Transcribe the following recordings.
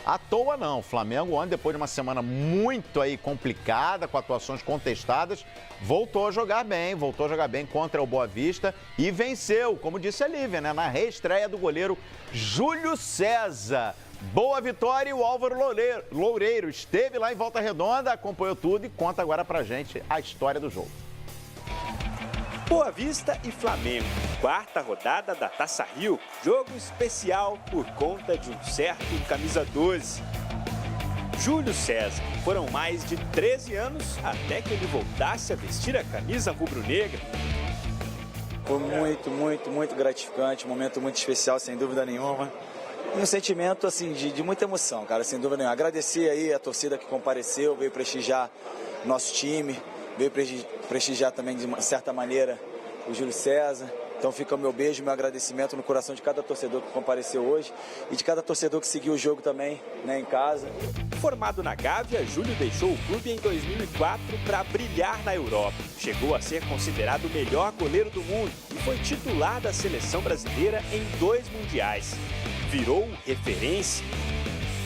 à toa não. O Flamengo ontem, depois de uma semana muito aí complicada, com atuações contestadas, voltou a jogar bem contra o Boa Vista e venceu, como disse a Lívia, né, na reestreia do goleiro Júlio César. Boa vitória, e o Álvaro Loureiro esteve lá em Volta Redonda, acompanhou tudo e conta agora pra gente a história do jogo. Boa Vista e Flamengo, quarta rodada da Taça Rio, jogo especial por conta de um certo camisa 12. Júlio César. Foram mais de 13 anos até que ele voltasse a vestir a camisa rubro-negra. Foi muito gratificante, um momento muito especial, sem dúvida nenhuma. E um sentimento assim, de muita emoção, cara, sem dúvida nenhuma. Agradecer aí a torcida que compareceu, veio prestigiar nosso time, veio prestigiar também, de uma certa maneira, o Júlio César. Então fica o meu beijo, meu agradecimento no coração de cada torcedor que compareceu hoje e de cada torcedor que seguiu o jogo também, né, em casa. Formado na Gávea, Júlio deixou o clube em 2004 para brilhar na Europa. Chegou a ser considerado o melhor goleiro do mundo e foi titular da seleção brasileira em 2 mundiais. Virou referência.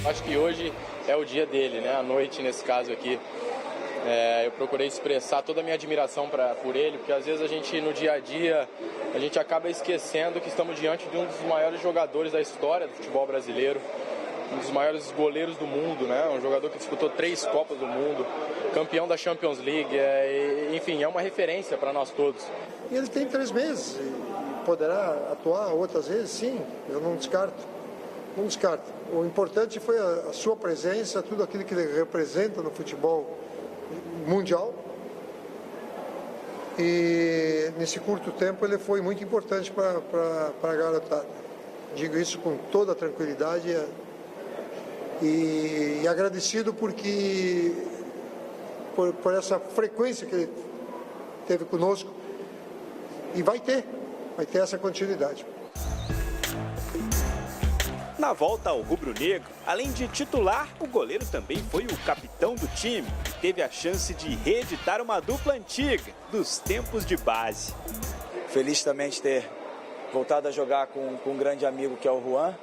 Acho que hoje é o dia dele, né? À noite, nesse caso aqui. Eu procurei expressar toda a minha admiração por ele, porque às vezes a gente, no dia a dia, a gente acaba esquecendo que estamos diante de um dos maiores jogadores da história do futebol brasileiro, um dos maiores goleiros do mundo, né? Um jogador que disputou 3 Copas do Mundo, campeão da Champions League, enfim, é uma referência para nós todos. E ele tem 3 meses, e poderá atuar outras vezes, sim, eu não descarto. Não descarto. O importante foi a sua presença, tudo aquilo que ele representa no futebol mundial, e nesse curto tempo ele foi muito importante para a garotada. Digo isso com toda a tranquilidade e agradecido porque por essa frequência que ele teve conosco, e vai ter essa continuidade. Na volta ao rubro-negro, além de titular, o goleiro também foi o capitão do time e teve a chance de reeditar uma dupla antiga dos tempos de base. Feliz também de ter voltado a jogar com um grande amigo que é o Juan,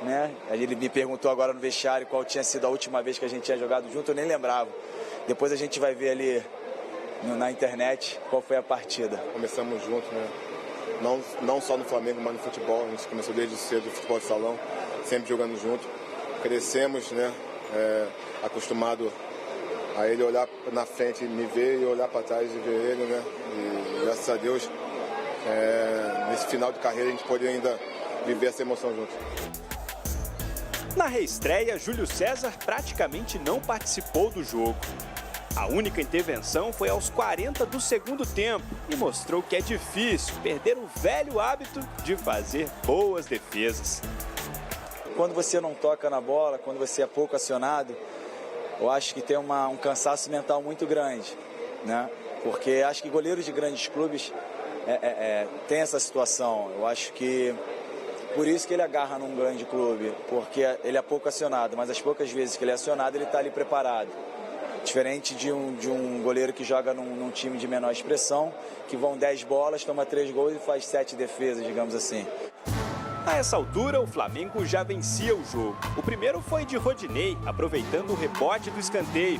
né? Ele me perguntou agora no vestiário qual tinha sido a última vez que a gente tinha jogado junto, eu nem lembrava. Depois a gente vai ver ali na internet qual foi a partida. Começamos juntos, né? Não só no Flamengo, mas no futebol. A gente começou desde cedo o futebol de salão, sempre jogando junto. Crescemos, né? Acostumado a ele olhar na frente e me ver, e olhar para trás e ver ele, né? E graças a Deus, nesse final de carreira, a gente pôde ainda viver essa emoção junto. Na reestreia, Júlio César praticamente não participou do jogo. A única intervenção foi aos 40 do segundo tempo e mostrou que é difícil perder o velho hábito de fazer boas defesas. Quando você não toca na bola, quando você é pouco acionado, eu acho que tem um cansaço mental muito grande, né? Porque acho que goleiros de grandes clubes tem essa situação. Eu acho que por isso que ele agarra num grande clube, porque ele é pouco acionado, mas as poucas vezes que ele é acionado, ele está ali preparado. Diferente de um goleiro que joga num time de menor expressão, que vão 10 bolas, toma 3 gols e faz 7 defesas, digamos assim. A essa altura, o Flamengo já vencia o jogo. O primeiro foi de Rodinei, aproveitando o rebote do escanteio.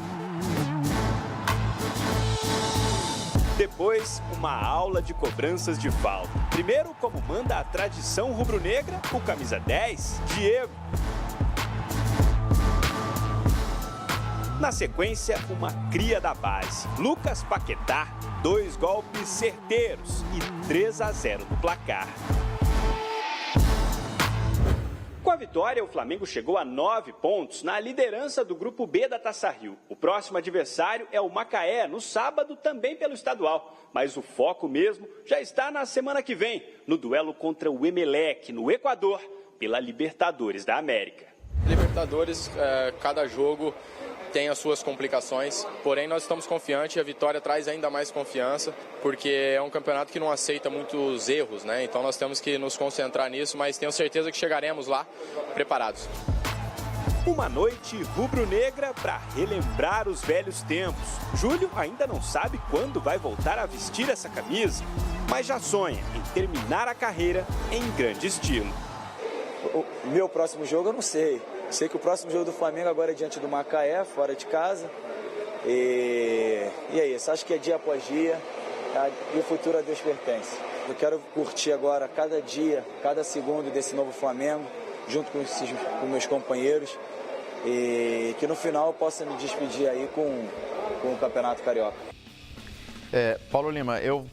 Depois, uma aula de cobranças de falta. Primeiro, como manda a tradição rubro-negra, o camisa 10, Diego. Na sequência, uma cria da base, Lucas Paquetá, 2 golpes certeiros e 3-0 no placar. Com a vitória, o Flamengo chegou a 9 pontos na liderança do Grupo B da Taça Rio. O próximo adversário é o Macaé, no sábado, também pelo estadual. Mas o foco mesmo já está na semana que vem, no duelo contra o Emelec, no Equador, pela Libertadores da América. Libertadores, cada jogo tem as suas complicações, porém nós estamos confiantes e a vitória traz ainda mais confiança, porque é um campeonato que não aceita muitos erros, né? Então nós temos que nos concentrar nisso, mas tenho certeza que chegaremos lá preparados. Uma noite rubro-negra para relembrar os velhos tempos. Júlio ainda não sabe quando vai voltar a vestir essa camisa, mas já sonha em terminar a carreira em grande estilo. O meu próximo jogo eu não sei. Sei que o próximo jogo do Flamengo agora é diante do Macaé, fora de casa. E é isso, acho que é dia após dia, e o futuro a Deus pertence. Eu quero curtir agora cada dia, cada segundo desse novo Flamengo, junto com meus companheiros, e que no final eu possa me despedir aí com o Campeonato Carioca. Paulo Lima, eu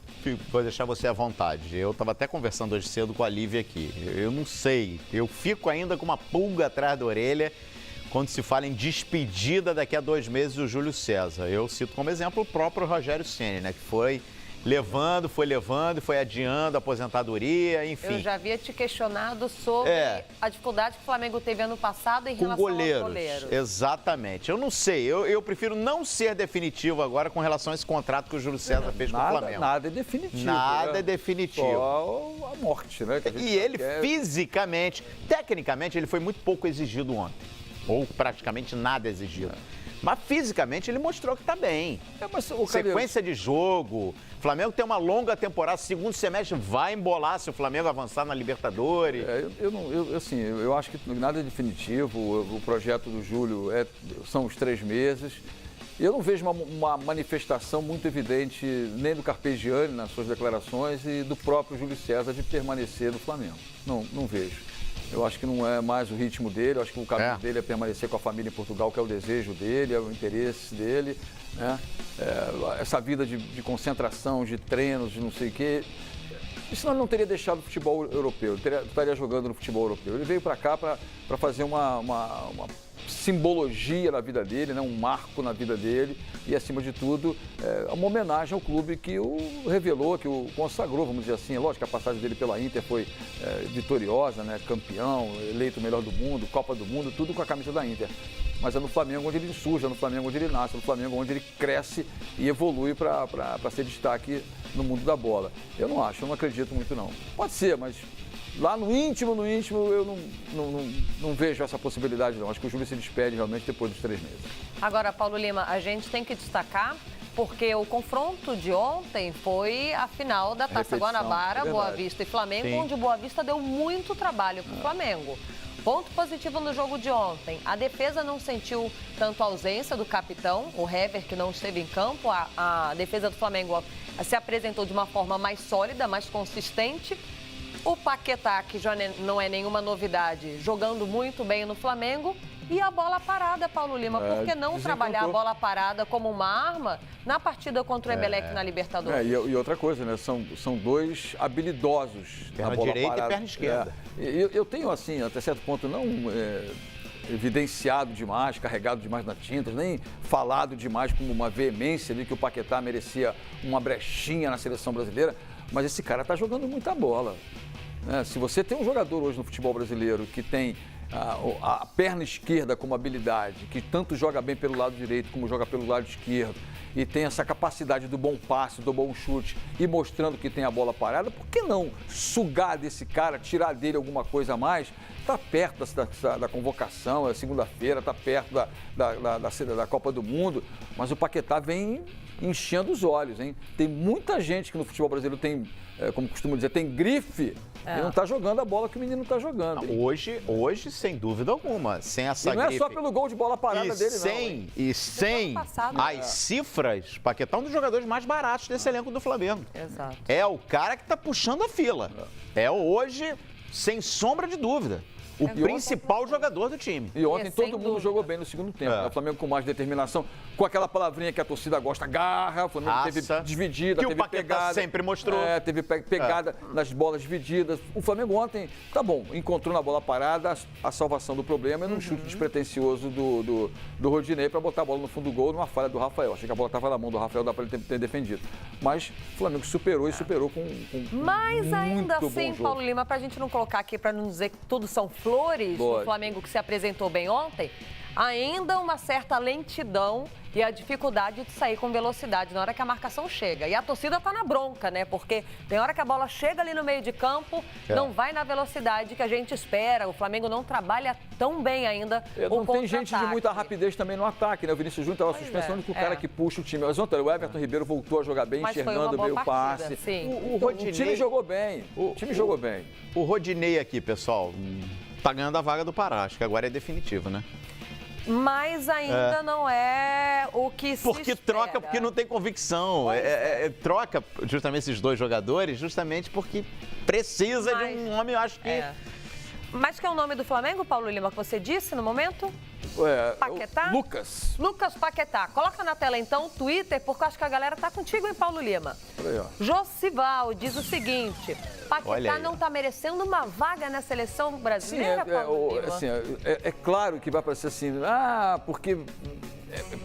vou deixar você à vontade. Eu estava até conversando hoje cedo com a Lívia aqui. Eu não sei, eu fico ainda com uma pulga atrás da orelha quando se fala em despedida daqui a 2 meses do Júlio César. Eu cito como exemplo o próprio Rogério Ceni, né, que foi levando, foi adiando a aposentadoria, enfim. Eu já havia te questionado sobre a dificuldade que o Flamengo teve ano passado em relação aos goleiros. Exatamente. Eu não sei, eu prefiro não ser definitivo agora com relação a esse contrato que o Júlio César fez com o Flamengo. Nada é definitivo. Nada é definitivo. Só a morte, né? E ele fisicamente, tecnicamente, ele foi muito pouco exigido ontem. Ou praticamente nada exigido. Mas fisicamente ele mostrou que está bem. Sequência de jogo. O Flamengo tem uma longa temporada. Segundo semestre vai embolar se o Flamengo avançar na Libertadores. Eu acho que nada é definitivo. O projeto do Júlio são os 3 meses. Eu não vejo uma manifestação muito evidente nem do Carpegiani nas suas declarações e do próprio Júlio César de permanecer no Flamengo. Não vejo. Eu acho que não é mais o ritmo dele, eu acho que o caminho dele é permanecer com a família em Portugal, que é o desejo dele, é o interesse dele, né? Essa vida de concentração, de treinos, de não sei o quê, senão ele não teria deixado o futebol europeu, ele estaria jogando no futebol europeu. Ele veio para cá para fazer uma simbologia na vida dele, né? Um marco na vida dele e, acima de tudo, uma homenagem ao clube que o revelou, que o consagrou, vamos dizer assim. Lógico que a passagem dele pela Inter foi vitoriosa, né? Campeão, eleito o melhor do mundo, Copa do Mundo, tudo com a camisa da Inter. Mas é no Flamengo onde ele surge, é no Flamengo onde ele nasce, é no Flamengo onde ele cresce e evolui para ser destaque no mundo da bola. Eu não acredito muito não. Pode ser, mas lá no íntimo, eu não vejo essa possibilidade não. Acho que o Júlio se despede realmente depois dos 3 meses. Agora, Paulo Lima, a gente tem que destacar, porque o confronto de ontem foi a final da Taça Guanabara, Boa Vista e Flamengo, onde o Boa Vista deu muito trabalho para o Flamengo. Ponto positivo no jogo de ontem, a defesa não sentiu tanto a ausência do capitão, o Hever, que não esteve em campo. A defesa do Flamengo se apresentou de uma forma mais sólida, mais consistente. O Paquetá, que já não é nenhuma novidade, jogando muito bem no Flamengo. E a bola parada, Paulo Lima, por que não trabalhar a bola parada como uma arma na partida contra o Emelec na Libertadores? E outra coisa, né? São 2 habilidosos perna na bola direita parada. E perna esquerda. Eu tenho, assim, até certo ponto, não evidenciado demais, carregado demais na tinta, nem falado demais com uma veemência ali que o Paquetá merecia uma brechinha na seleção brasileira, mas esse cara tá jogando muita bola. Se você tem um jogador hoje no futebol brasileiro que tem a perna esquerda como habilidade, que tanto joga bem pelo lado direito como joga pelo lado esquerdo, e tem essa capacidade do bom passe, do bom chute, e mostrando que tem a bola parada, por que não sugar desse cara, tirar dele alguma coisa a mais? Está perto da convocação, é segunda-feira, está perto da Copa do Mundo, mas o Paquetá vem enchendo os olhos, hein? Tem muita gente que no futebol brasileiro tem, como costumo dizer, tem grife e não está jogando a bola que o menino está jogando. Hoje, sem dúvida alguma, sem essa grife. E não é só pelo gol de bola parada dele, não. E sem as cifras, Paquetá é um dos jogadores mais baratos desse elenco do Flamengo. Exato. É o cara que está puxando a fila. É hoje, sem sombra de dúvida, o principal jogador do time. E ontem todo mundo jogou bem no segundo tempo. O Flamengo com mais determinação, com aquela palavrinha que a torcida gosta, garra. O Flamengo teve dividida, que teve o Paquetá pegada. Sempre mostrou. Teve pegada nas bolas divididas. O Flamengo ontem, tá bom, encontrou na bola parada a salvação do problema e num chute despretensioso do Rodinei para botar a bola no fundo do gol numa falha do Rafael. Achei que a bola estava na mão do Rafael, dá para ele ter defendido. Mas o Flamengo superou e superou com Mas ainda muito assim, Paulo Lima, para a gente não colocar aqui, para não dizer que tudo são flores no Flamengo que se apresentou bem ontem, ainda uma certa lentidão e a dificuldade de sair com velocidade na hora que a marcação chega. E a torcida tá na bronca, né? Porque tem hora que a bola chega ali no meio de campo, não vai na velocidade que a gente espera. O Flamengo não trabalha tão bem ainda o Não tem gente de muita rapidez também no ataque, né? O Vinícius Júnior estava suspensão do cara que puxa o time. Mas ontem o Everton Ribeiro voltou a jogar bem, enxergando meio passe. O time jogou bem. O time jogou bem. O Rodinei aqui, pessoal, tá ganhando a vaga do Pará. Acho que agora é definitivo, né? Mas ainda não é o que se Porque espera. troca porque não tem convicção. Troca justamente esses dois jogadores justamente porque precisa de um homem, eu acho que... Mas que é o nome do Flamengo, Paulo Lima, que você disse no momento? Paquetá? Lucas Paquetá. Coloca na tela então o Twitter, porque eu acho que a galera tá contigo, hein, Paulo Lima? Josival diz o seguinte: Paquetá não tá merecendo uma vaga na seleção brasileira, Paulo Lima? Assim, é claro que vai parecer assim, porque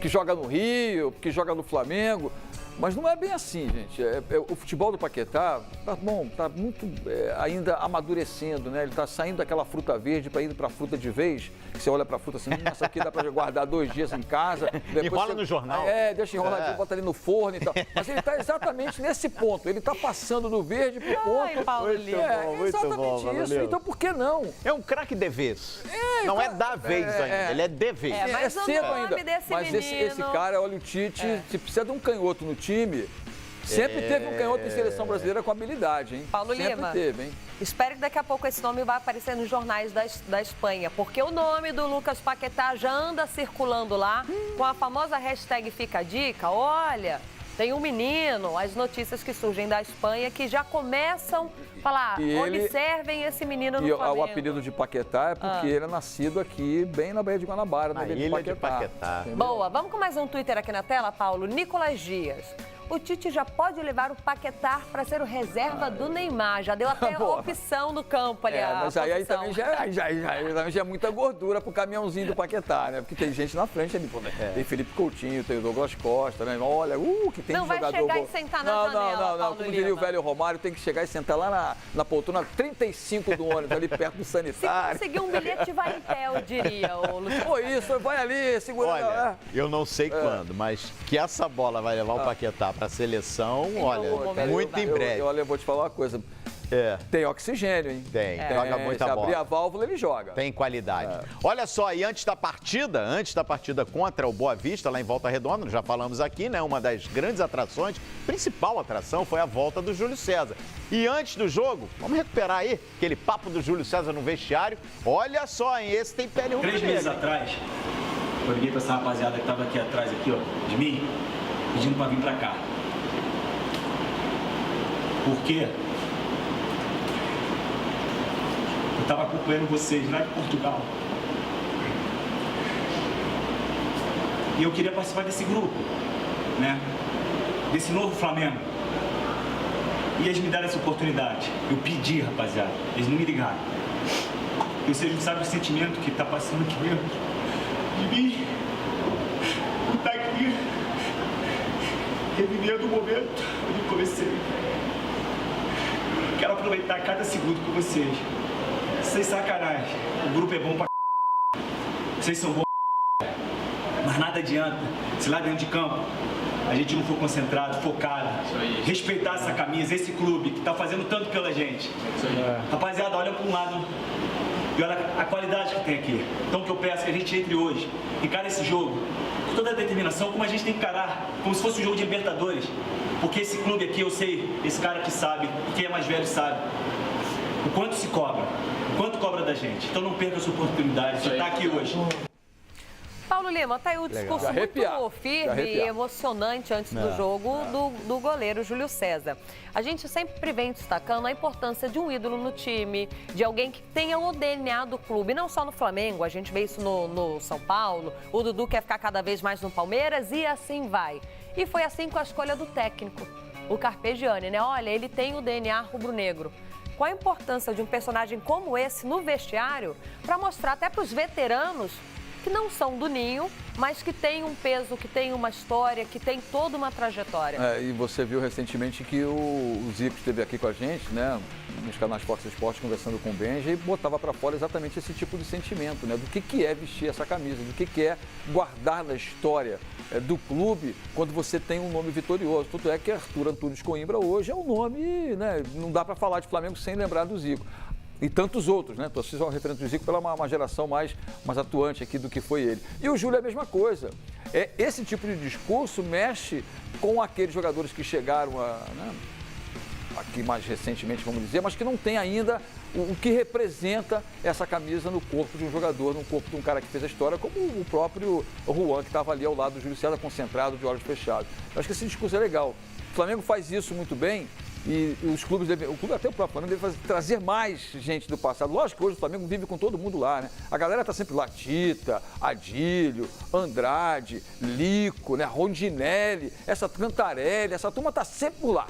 joga no Rio, porque joga no Flamengo. Mas não é bem assim, gente. O futebol do Paquetá tá muito ainda amadurecendo, né? Ele tá saindo daquela fruta verde para indo para fruta de vez. Que você olha para a fruta assim, essa aqui dá para guardar 2 dias em casa. Enrola no jornal. Deixa enrolar, bota ali no forno e tal. Mas ele tá exatamente nesse ponto. Ele tá passando do verde pro ponto. Paulo Lima. Exatamente isso. Então por que não? É um craque de vez. Não é da vez ainda, ele é de vez. Mas cedo ainda. Mas esse cara, olha o Tite, se precisa de um canhoto no time. Sempre teve um canhoto em seleção brasileira com habilidade, hein? Paulo Sempre Lima, teve, hein? espero que daqui a pouco esse nome vai aparecer nos jornais da Espanha, porque o nome do Lucas Paquetá já anda circulando lá com a famosa hashtag Fica a Dica. Olha, tem um menino, as notícias que surgem da Espanha que já começam a falar, observem esse menino no Flamengo. O apelido de Paquetá é porque ele é nascido aqui, bem na Baía de Guanabara, na ilha de Paquetá. Boa, vamos com mais um Twitter aqui na tela, Paulo. Nicolas Dias. O Tite já pode levar o Paquetá para ser o reserva do Neymar. Já deu até a opção no campo ali. Mas aí também já é muita gordura pro caminhãozinho do Paquetá, né? Porque tem gente na frente ali, tem Felipe Coutinho, tem o Douglas Costa, né? Olha, que tem não jogador bom. Não vai chegar e sentar na janela, Não. Como diria o velho Romário, tem que chegar e sentar lá na poltrona 35 do ônibus, ali perto do sanitário. Se conseguir um bilhete, vai em pé, eu diria, ô Luciano. Pô, isso, vai ali, segura. Olha, eu não sei quando, mas que essa bola vai levar o Paquetá para a seleção, muito em breve. Eu vou te falar uma coisa. Tem oxigênio, hein? Tem, joga muita bola. Se abrir a válvula, ele joga. Tem qualidade. Olha só, e antes da partida contra o Boa Vista, lá em Volta Redonda, já falamos aqui, né? Uma das grandes atrações, principal atração, foi a volta do Júlio César. E antes do jogo, vamos recuperar aí aquele papo do Júlio César no vestiário. Olha só, hein? Esse tem pele rubro-negra. 3 meses atrás, eu liguei pra essa rapaziada que tava aqui atrás, de mim, pedindo pra vir pra cá. Por quê? Eu estava acompanhando vocês lá de Portugal. E eu queria participar desse grupo, né? Desse novo Flamengo. E eles me deram essa oportunidade. Eu pedi, rapaziada. Eles não me ligaram. E vocês não sabem o sentimento que está passando aqui dentro de mim. Não tá aqui. Revivendo o momento onde comecei. Quero aproveitar cada segundo com vocês. Sem sacanagem. O grupo é bom pra vocês são bons mas nada adianta se lá dentro de campo a gente não for concentrado, focado, respeitar essa camisa, esse clube que tá fazendo tanto pela gente. Rapaziada, olha para um lado e olha a qualidade que tem aqui. Então o que eu peço é que a gente entre hoje, encare esse jogo com toda a determinação, como a gente tem que encarar, como se fosse um jogo de Libertadores. Porque esse clube aqui, eu sei, esse cara que sabe, e quem é mais velho sabe, o quanto se cobra, o quanto cobra da gente. Então não perca essa oportunidade de estar aqui hoje. Paulo Lima, tá aí o discurso muito firme e emocionante antes do jogo do goleiro Júlio César. A gente sempre vem destacando a importância de um ídolo no time, de alguém que tenha o DNA do clube, não só no Flamengo, a gente vê isso no São Paulo, o Dudu quer ficar cada vez mais no Palmeiras e assim vai. E foi assim com a escolha do técnico, o Carpegiani, né? Olha, ele tem o DNA rubro-negro. Qual a importância de um personagem como esse no vestiário para mostrar até para os veteranos que não são do Ninho, mas que têm um peso, que têm uma história, que têm toda uma trajetória. E você viu recentemente que o Zico esteve aqui com a gente, né, nos canais Fox Sports, conversando com o Benja, e botava para fora exatamente esse tipo de sentimento, né, do que é vestir essa camisa, do que é guardar na história do clube quando você tem um nome vitorioso. Tanto é que Arthur Antunes Coimbra hoje é um nome, né, não dá para falar de Flamengo sem lembrar do Zico. E tantos outros, né? Estou só referente do Zico pela uma geração mais atuante aqui do que foi ele. E o Júlio é a mesma coisa. Esse tipo de discurso mexe com aqueles jogadores que chegaram aqui mais recentemente, vamos dizer, mas que não tem ainda o que representa essa camisa no corpo de um jogador, no corpo de um cara que fez a história, como o próprio Juan, que estava ali ao lado do Júlio César, concentrado, de olhos fechados. Eu acho que esse discurso é legal. O Flamengo faz isso muito bem. E os clubes devem, até o próprio Flamengo deve trazer mais gente do passado. Lógico que hoje o Flamengo vive com todo mundo lá, né? A galera tá sempre lá, Tita, Adílio, Andrade, Lico, né? Rondinelli, essa Cantarelli, essa turma tá sempre por lá.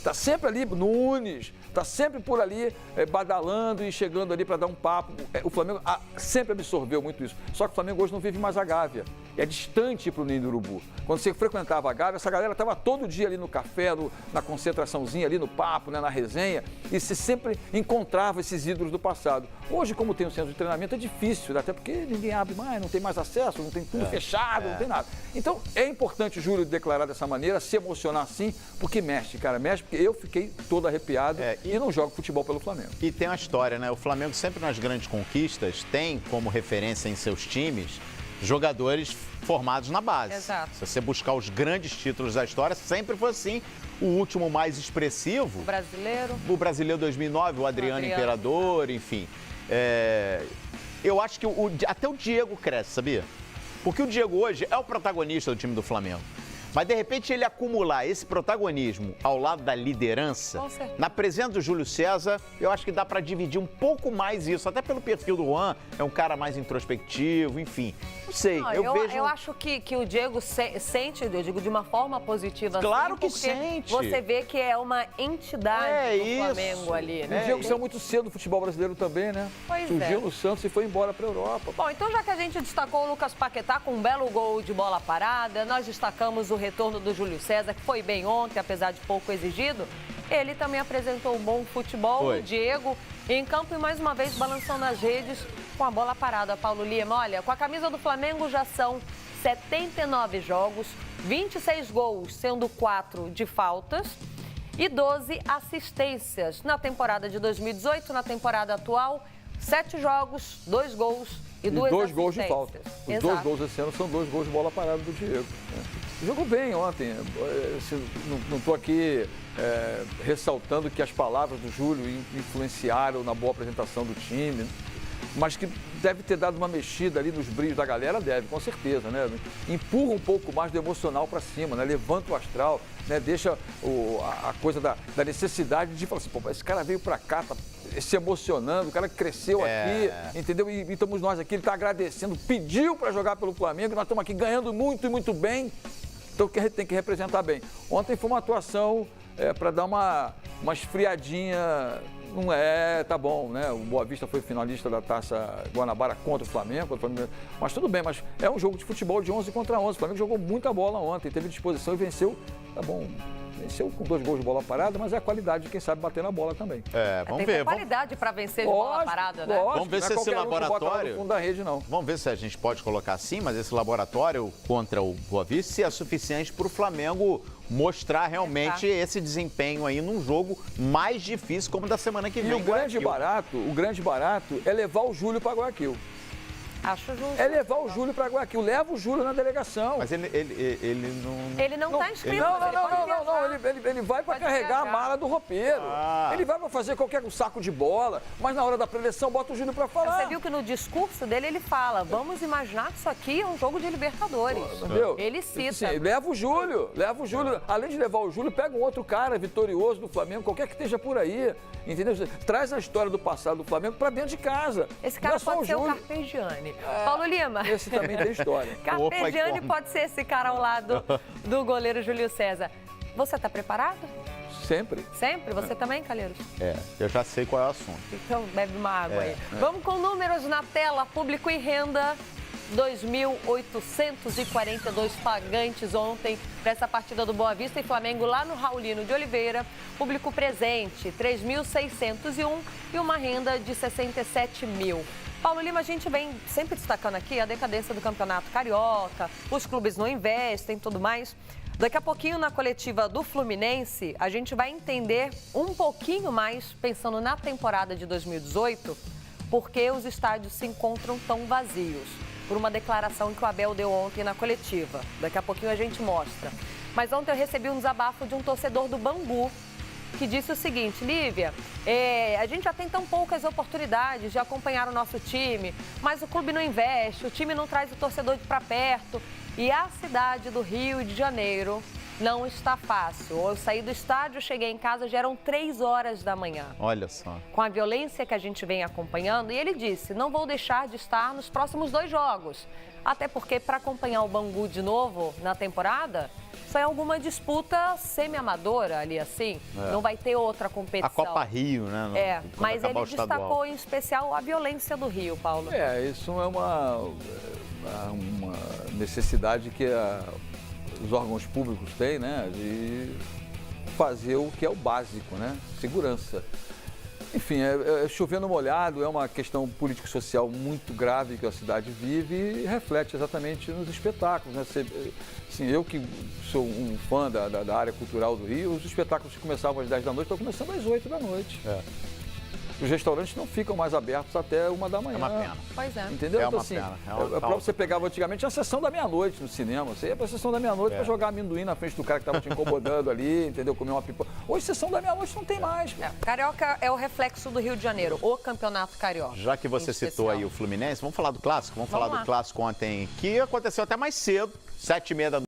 Tá sempre ali, Nunes, tá sempre por ali badalando e chegando ali para dar um papo. O Flamengo sempre absorveu muito isso. Só que o Flamengo hoje não vive mais a Gávea. É distante para o Ninho do Urubu. Quando você frequentava a Gávea, essa galera estava todo dia ali no café, na concentraçãozinha, ali no papo, né, na resenha, e você sempre encontrava esses ídolos do passado. Hoje, como tem um centro de treinamento, é difícil, até porque ninguém abre mais, não tem mais acesso, não tem tudo fechado, não tem nada. Então, é importante o Júlio declarar dessa maneira, se emocionar assim, porque mexe, cara, mexe, porque eu fiquei todo arrepiado e não jogo futebol pelo Flamengo. E tem uma história, né? O Flamengo sempre nas grandes conquistas tem como referência em seus times jogadores formados na base. Exato. Se você buscar os grandes títulos da história, sempre foi assim. O último mais expressivo... O Brasileiro 2009, o Adriano Imperador, enfim. Eu acho que até o Diego cresce, sabia? Porque o Diego hoje é o protagonista do time do Flamengo. Mas, de repente, ele acumular esse protagonismo ao lado da liderança, na presença do Júlio César, eu acho que dá para dividir um pouco mais isso. Até pelo perfil do Juan, é um cara mais introspectivo, enfim. Não sei, eu vejo... Eu acho que o Diego sente, eu digo, de uma forma positiva. Claro assim, que sente. Você vê que é uma entidade do Flamengo ali, né? O Diego saiu muito cedo do futebol brasileiro também, né? Surgiu no Santos e foi embora para a Europa. Bom, então já que a gente destacou o Lucas Paquetá com um belo gol de bola parada, nós destacamos o retorno do Júlio César, que foi bem ontem, apesar de pouco exigido. Ele também apresentou um bom futebol, o Diego, em campo e mais uma vez balançando as redes com a bola parada. Paulo Lima, olha, com a camisa do Flamengo já são 79 jogos, 26 gols, sendo 4 de faltas e 12 assistências. Na temporada de 2018, na temporada atual, 7 jogos, 2 gols e 2 assistências. 2 gols de falta. Os Exato. 2 gols esse ano são 2 gols de bola parada do Diego. Jogou bem ontem. Não estou aqui ressaltando que as palavras do Júlio influenciaram na boa apresentação do time, mas que deve ter dado uma mexida ali nos brilhos da galera, deve, com certeza, né? Empurra um pouco mais do emocional para cima, né? Levanta o astral, né? Deixa a coisa da necessidade de falar assim, pô, esse cara veio para cá, tá se emocionando, o cara que cresceu aqui, entendeu? E estamos nós aqui, ele está agradecendo, pediu para jogar pelo Flamengo, nós estamos aqui ganhando muito e muito bem. Então tem que representar bem. Ontem foi uma atuação para dar uma esfriadinha. Não tá bom, né? O Boa Vista foi finalista da Taça Guanabara contra o Flamengo, mas tudo bem, mas é um jogo de futebol de 11 contra 11. O Flamengo jogou muita bola ontem, teve disposição e venceu, tá bom, venceu com 2 gols de bola parada, mas é a qualidade de quem sabe bater na bola também. Vamos ver. Tem qualidade para vencer de bola parada, né? Lógico, vamos ver se esse laboratório... No fundo da rede, não. Vamos ver se a gente pode colocar assim, mas esse laboratório contra o Boa Vista se é suficiente para o Flamengo mostrar realmente esse desempenho aí num jogo mais difícil como da semana que vem. E o grande barato é levar o Júlio para Guayaquil. Acho justo. É levar o Júlio para Guayaquil. Leva o Júlio na delegação. Mas ele não... Ele não está inscrito. Ele vai para carregar a mala do roupeiro. Ele vai para fazer qualquer saco de bola, mas na hora da preleção bota o Júlio para falar. Você viu que no discurso dele ele fala, vamos imaginar que isso aqui é um jogo de Libertadores. Entendeu? Ele cita. Assim, leva o Júlio. Além de levar o Júlio, pega um outro cara vitorioso do Flamengo, qualquer que esteja por aí. Entendeu? Traz a história do passado do Flamengo para dentro de casa. Esse cara pode ser o Carpegiani. Paulo Lima. Esse também tem história. Carpegiani pode ser esse cara ao lado do goleiro Júlio César. Você está preparado? Sempre. Sempre? Você também, Calheiros? Eu já sei qual é o assunto. Então bebe uma água aí. Vamos com números na tela, público e renda. 2.842 pagantes ontem para essa partida do Boa Vista e Flamengo lá no Raulino de Oliveira. Público presente, 3.601 e uma renda de 67 mil. Paulo Lima, a gente vem sempre destacando aqui a decadência do Campeonato Carioca, os clubes não investem e tudo mais. Daqui a pouquinho, na coletiva do Fluminense, a gente vai entender um pouquinho mais, pensando na temporada de 2018, por que os estádios se encontram tão vazios. Por uma declaração que o Abel deu ontem na coletiva. Daqui a pouquinho a gente mostra. Mas ontem eu recebi um desabafo de um torcedor do Bangu, que disse o seguinte: Lívia, a gente já tem tão poucas oportunidades de acompanhar o nosso time, mas o clube não investe, o time não traz o torcedor para perto. E a cidade do Rio de Janeiro não está fácil. Eu saí do estádio, cheguei em casa, já eram 3 horas da manhã. Olha só. Com a violência que a gente vem acompanhando, e ele disse, não vou deixar de estar nos próximos 2 jogos. Até porque para acompanhar o Bangu de novo na temporada, só é alguma disputa semi-amadora ali assim, não vai ter outra competição. A Copa Rio, né? Mas ele destacou em especial a violência do Rio, Paulo. Isso é uma necessidade que os órgãos públicos têm, né, de fazer o que é o básico, né, segurança. Enfim, chovendo molhado, é uma questão político-social muito grave que a cidade vive e reflete exatamente nos espetáculos, né? Assim, eu que sou um fã da área cultural do Rio, os espetáculos que começavam às 10 da noite estão começando às 8 da noite. Os restaurantes não ficam mais abertos até 1 da manhã. É uma pena. Pois é. Entendeu? É Então, uma assim, pena. pra você pegava antigamente a sessão da meia-noite no cinema. Você ia pra sessão da meia-noite pra jogar amendoim na frente do cara que tava te incomodando ali, entendeu? Comer uma pipoca. Hoje, sessão da meia-noite não tem mais. Carioca é o reflexo do Rio de Janeiro, o Campeonato Carioca. Já que você citou aí o Fluminense, vamos falar do Clássico? Vamos falar do Clássico ontem, que aconteceu até mais cedo, 7h30 da noite.